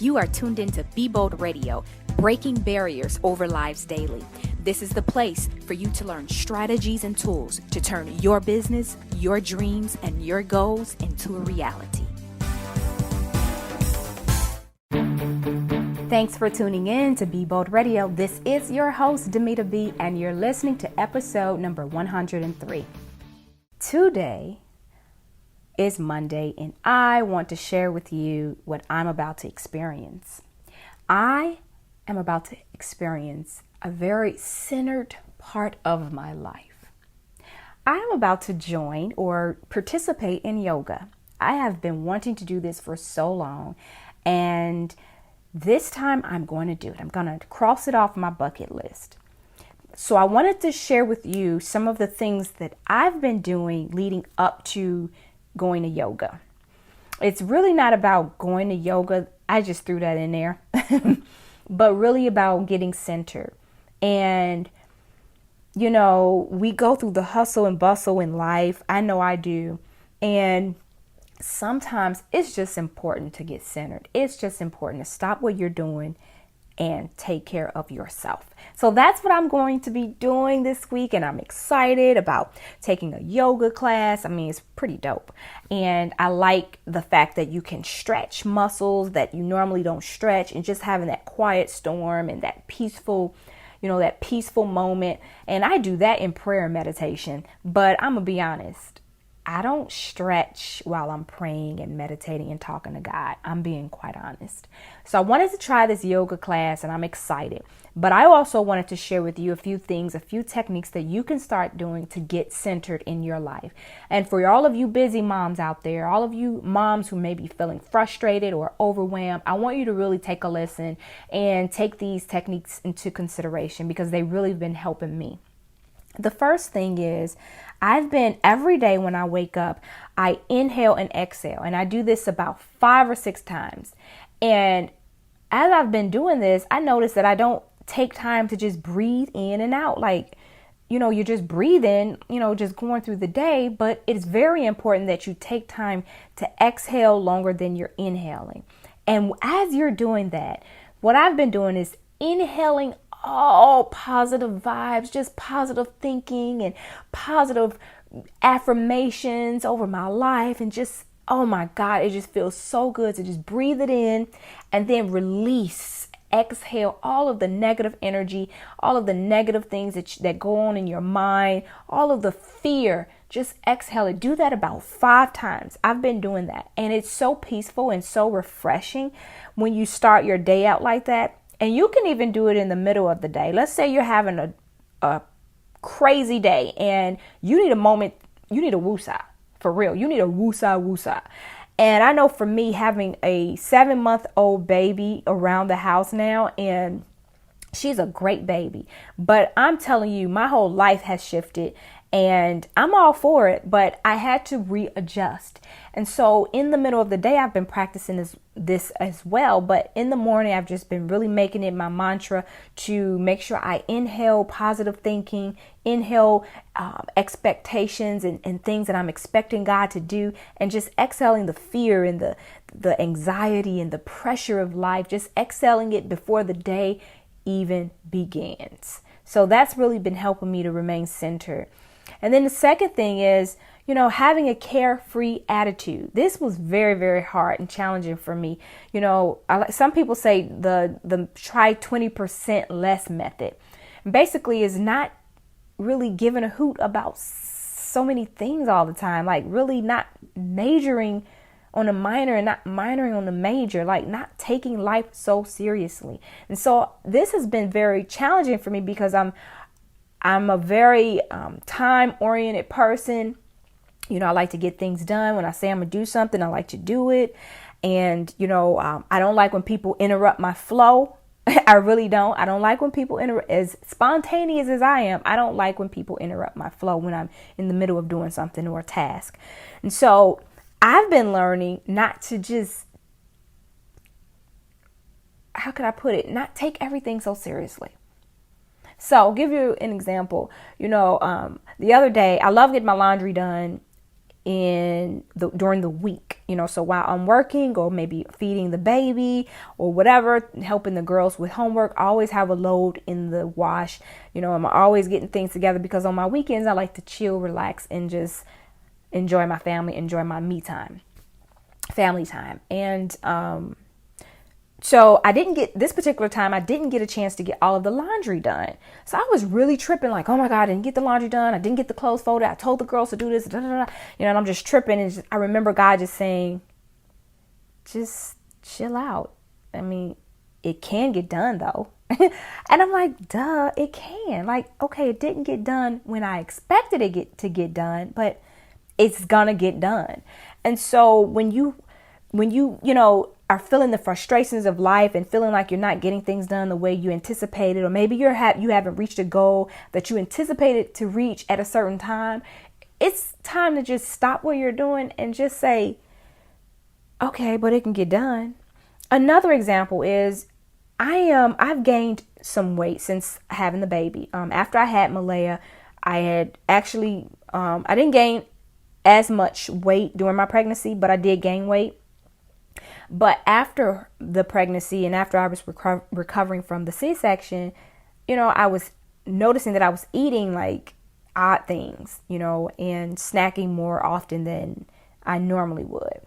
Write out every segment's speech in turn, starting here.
You are tuned into Be Bold Radio, breaking barriers over lives daily. This is the place for you to learn strategies and tools to turn your business, your dreams, and your goals into a reality. Thanks for tuning in to Be Bold Radio. This is your host, Dymeata B, and you're listening to episode number 103. Today is Monday, and I want to share with you what I'm about to experience. I am about to experience a very centered part of my life. I am about to join or participate in yoga. I have been wanting to do this for so long, and this time I'm going to do it. I'm going to cross it off my bucket list. So I wanted to share with you some of the things that I've been doing leading up to going to yoga. It's really not about going to yoga. I just threw that in there, but really about getting centered. And, you know, we go through the hustle and bustle in life. I know I do. And sometimes it's just important to get centered. It's just important to stop what you're doing and take care of yourself. So that's what I'm going to be doing this week. And I'm excited about taking a yoga class. I mean, it's pretty dope. And I like the fact that you can stretch muscles that you normally don't stretch, and just having that quiet storm and that peaceful, that peaceful moment. And I do that in prayer and meditation. But I'm going to be honest, I don't stretch while I'm praying and meditating and talking to God. I'm being quite honest. So I wanted to try this yoga class, and I'm excited. But I also wanted to share with you a few things, a few techniques that you can start doing to get centered in your life. And for all of you busy moms out there, all of you moms who may be feeling frustrated or overwhelmed, I want you to really take a listen and take these techniques into consideration, because they've really been helping me. The first thing is, every day when I wake up, I inhale and exhale. And I do this about 5 or 6 times. And as I've been doing this, I notice that I don't take time to just breathe in and out. Like, you're just breathing, just going through the day. But it's very important that you take time to exhale longer than you're inhaling. And as you're doing that, what I've been doing is inhaling all positive vibes, just positive thinking and positive affirmations over my life. And just, oh my God, it just feels so good to just breathe it in and then release, exhale all of the negative energy, all of the negative things that go on in your mind, all of the fear. Just exhale it. Do that about 5 times. I've been doing that. And it's so peaceful and so refreshing when you start your day out like that. And you can even do it in the middle of the day. Let's say you're having a crazy day and you need a moment, you need a woosah, for real. You need a woosah. And I know for me, having a 7-month-old baby around the house now, and she's a great baby. But I'm telling you, my whole life has shifted. And I'm all for it, but I had to readjust. And so in the middle of the day, I've been practicing this as well. But in the morning, I've just been really making it my mantra to make sure I inhale positive thinking, inhale expectations and things that I'm expecting God to do, and just exhaling the fear and the anxiety and the pressure of life, just exhaling it before the day even begins. So that's really been helping me to remain centered. And then the second thing is, having a carefree attitude. This was very, very hard and challenging for me. Some people say the try 20% less method. Basically, is not really giving a hoot about so many things all the time. Like really not majoring on the minor and not minoring on the major, like not taking life so seriously. And so this has been very challenging for me, because I'm a very time-oriented person. I like to get things done. When I say I'm going to do something, I like to do it. And, I don't like when people interrupt my flow. I really don't. I don't like when people as spontaneous as I am. I don't like when people interrupt my flow when I'm in the middle of doing something or a task. And so I've been learning not to just, how could I put it? Not take everything so seriously. So I'll give you an example. The other day, I love getting my laundry done during the week, so while I'm working or maybe feeding the baby or whatever, helping the girls with homework, I always have a load in the wash. I'm always getting things together because on my weekends, I like to chill, relax, and just enjoy my family, enjoy my me time, family time. And, so I didn't get a chance to get all of the laundry done. So I was really tripping like, oh my God, I didn't get the laundry done. I didn't get the clothes folded. I told the girls to do this, and I'm just tripping. And I remember God just saying, just chill out. I mean, it can get done though. And I'm like, duh, it can. Like, okay, it didn't get done when I expected it to get done, but it's gonna get done. And so when you are feeling the frustrations of life and feeling like you're not getting things done the way you anticipated, or maybe you haven't reached a goal that you anticipated to reach at a certain time, it's time to just stop what you're doing and just say, okay, but it can get done. Another example is I've gained some weight since having the baby. After I had Malaya, I had actually, I didn't gain as much weight during my pregnancy, but I did gain weight. But after the pregnancy and after I was recovering from the C-section, I was noticing that I was eating like odd things, and snacking more often than I normally would.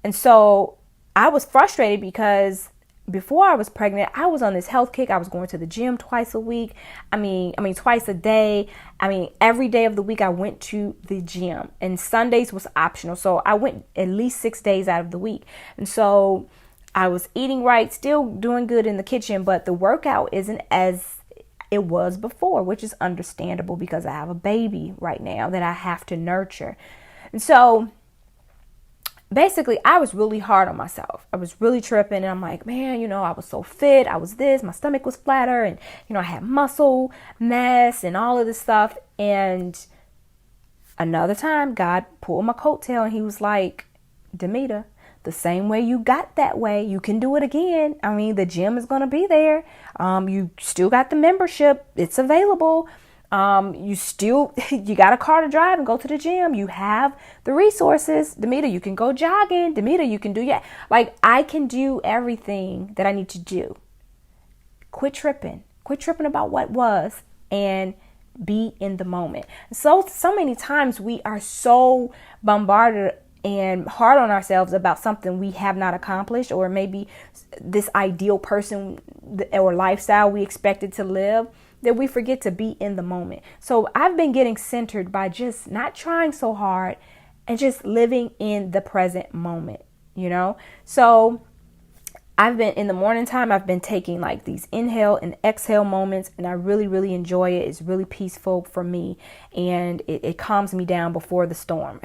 And so I was frustrated because before I was pregnant, I was on this health kick. I was going to the gym twice a week. I mean, twice a day. Every day of the week I went to the gym, and Sundays was optional. So I went at least 6 days out of the week. And so I was eating right, still doing good in the kitchen, but the workout isn't as it was before, which is understandable because I have a baby right now that I have to nurture. And so basically, I was really hard on myself. I was really tripping. And I'm like, man, I was so fit. I was this. My stomach was flatter. And, I had muscle mass and all of this stuff. And another time, God pulled my coattail and he was like, Dymeata, the same way you got that way, you can do it again. The gym is going to be there. You still got the membership. It's available. You got a car to drive and go to the gym. You have the resources. Dymeata, you can go jogging. Dymeata, you can do, I can do everything that I need to do. Quit tripping about what was and be in the moment. So many times we are so bombarded and hard on ourselves about something we have not accomplished, or maybe this ideal person or lifestyle we expected to live, that we forget to be in the moment. So I've been getting centered by just not trying so hard and just living in the present moment, So I've been in the morning time, I've been taking like these inhale and exhale moments, and I really, really enjoy it. It's really peaceful for me, and it calms me down before the storm.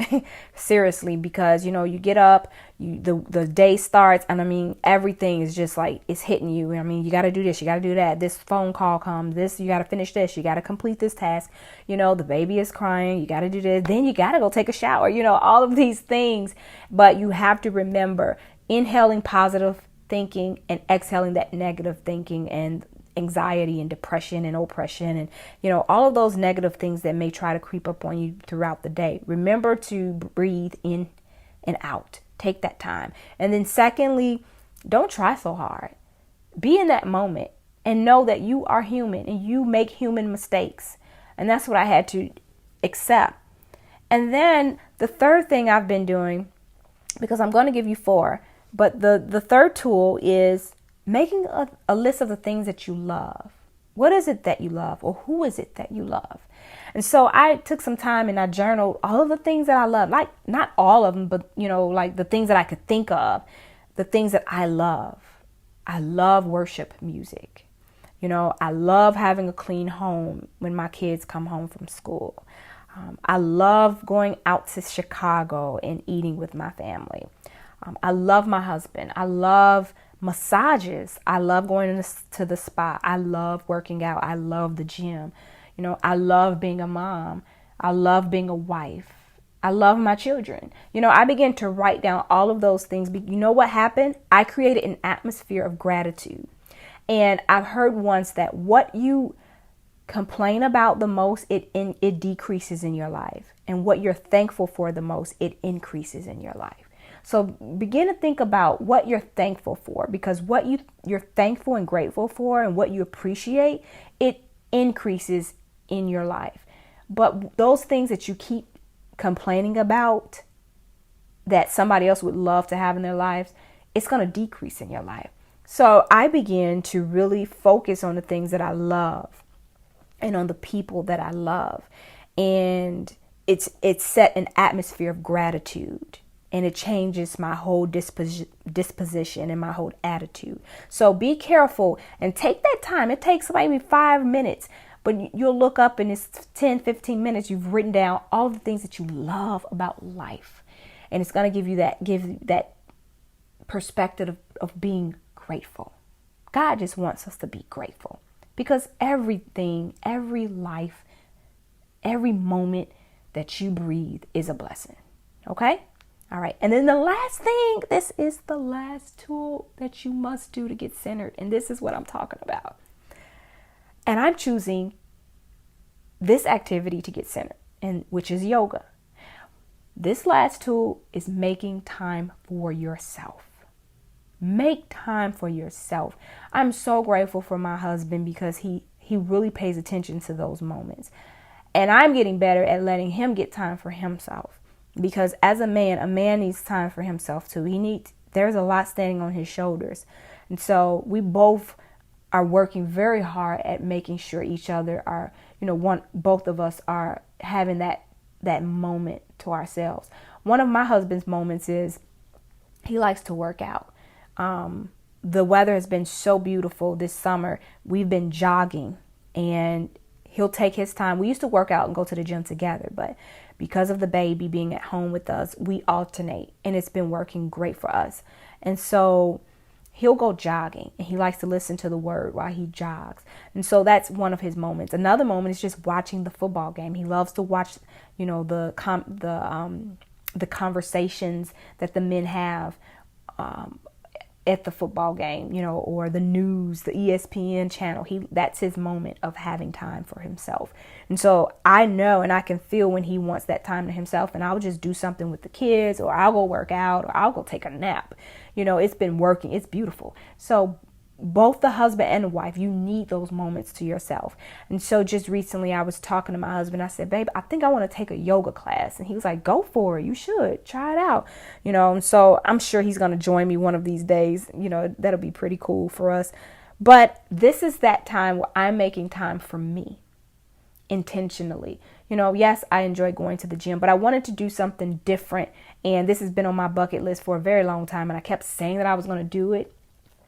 Seriously, because you get up, the day starts, and everything is just like it's hitting you. You got to do this, you got to do that. This phone call comes, you got to finish this, you got to complete this task. The baby is crying, you got to do this, then you got to go take a shower. All of these things, but you have to remember inhaling positive thinking and exhaling that negative thinking and anxiety and depression and oppression and all of those negative things that may try to creep up on you throughout the day. Remember to breathe in and out. Take that time. And then secondly, don't try so hard. Be in that moment and know that you are human and you make human mistakes. And that's what I had to accept. And then the third thing I've been doing, because I'm going to give you 4, but the third tool is making a list of the things that you love. What is it that you love, or who is it that you love? And so I took some time and I journaled all of the things that I love. Like, not all of them, but, like the things that I could think of, the things that I love. I love worship music. I love having a clean home when my kids come home from school. I love going out to Chicago and eating with my family. I love my husband. I love massages. I love going to the spa. I love working out. I love the gym. I love being a mom. I love being a wife. I love my children. I began to write down all of those things. You know what happened? I created an atmosphere of gratitude. And I've heard once that what you complain about the most, it decreases in your life. And what you're thankful for the most, it increases in your life. So begin to think about what you're thankful for, because what you're thankful and grateful for and what you appreciate, it increases in your life. But those things that you keep complaining about that somebody else would love to have in their lives, it's going to decrease in your life. So I began to really focus on the things that I love and on the people that I love. And it's set an atmosphere of gratitude, and it changes my whole disposition and my whole attitude. So be careful and take that time. It takes maybe 5 minutes, but you'll look up and it's 10, 15 minutes. You've written down all the things that you love about life. And it's going to give you that perspective of being grateful. God just wants us to be grateful, because everything, every life, every moment that you breathe is a blessing. Okay? All right. And then the last thing, this is the last tool that you must do to get centered. And this is what I'm talking about. And I'm choosing this activity to get centered, and which is yoga. This last tool is making time for yourself. Make time for yourself. I'm so grateful for my husband, because he really pays attention to those moments. And I'm getting better at letting him get time for himself, because as a man needs time for himself too. There's a lot standing on his shoulders. And so we both are working very hard at making sure each other are, both of us are having that moment to ourselves. One of my husband's moments is he likes to work out. The weather has been so beautiful this summer. We've been jogging, and he'll take his time. We used to work out and go to the gym together, but because of the baby being at home with us, we alternate, and it's been working great for us. And so he'll go jogging, and he likes to listen to the word while he jogs. And so that's one of his moments. Another moment is just watching the football game. He loves to watch, the conversations that the men have at the football game, or the news, the ESPN channel. That's his moment of having time for himself. And so I know, and I can feel when he wants that time to himself, and I'll just do something with the kids, or I'll go work out, or I'll go take a nap. It's been working. It's beautiful. So both the husband and the wife, you need those moments to yourself. And so just recently I was talking to my husband. I said, babe, I think I want to take a yoga class. And he was like, go for it. You should try it out. And so I'm sure he's going to join me one of these days. That'll be pretty cool for us. But this is that time where I'm making time for me intentionally. Yes, I enjoy going to the gym, but I wanted to do something different. And this has been on my bucket list for a very long time. And I kept saying that I was going to do it.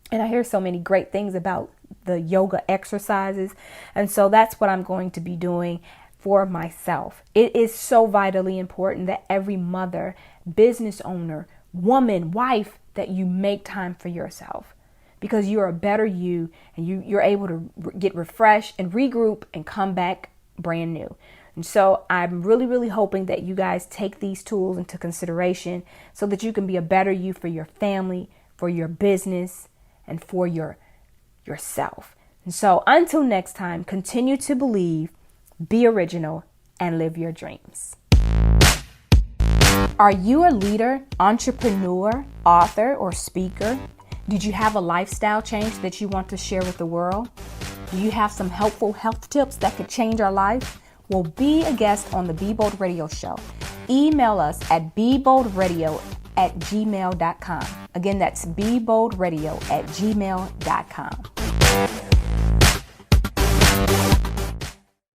And I hear so many great things about the yoga exercises. And so that's what I'm going to be doing for myself. It is so vitally important that every mother, business owner, woman, wife, that you make time for yourself, because you're a better you, and you're able to get refreshed and regroup and come back brand new. And so I'm really, really hoping that you guys take these tools into consideration so that you can be a better you for your family, for your business, and for yourself. And so until next time, continue to believe, be original, and live your dreams. Are you a leader, entrepreneur, author, or speaker? Did you have a lifestyle change that you want to share with the world? Do you have some helpful health tips that could change our life? Well, be a guest on the Be Bold Radio Show. Email us at beboldradio@gmail.com. Again, that's beboldradio@gmail.com.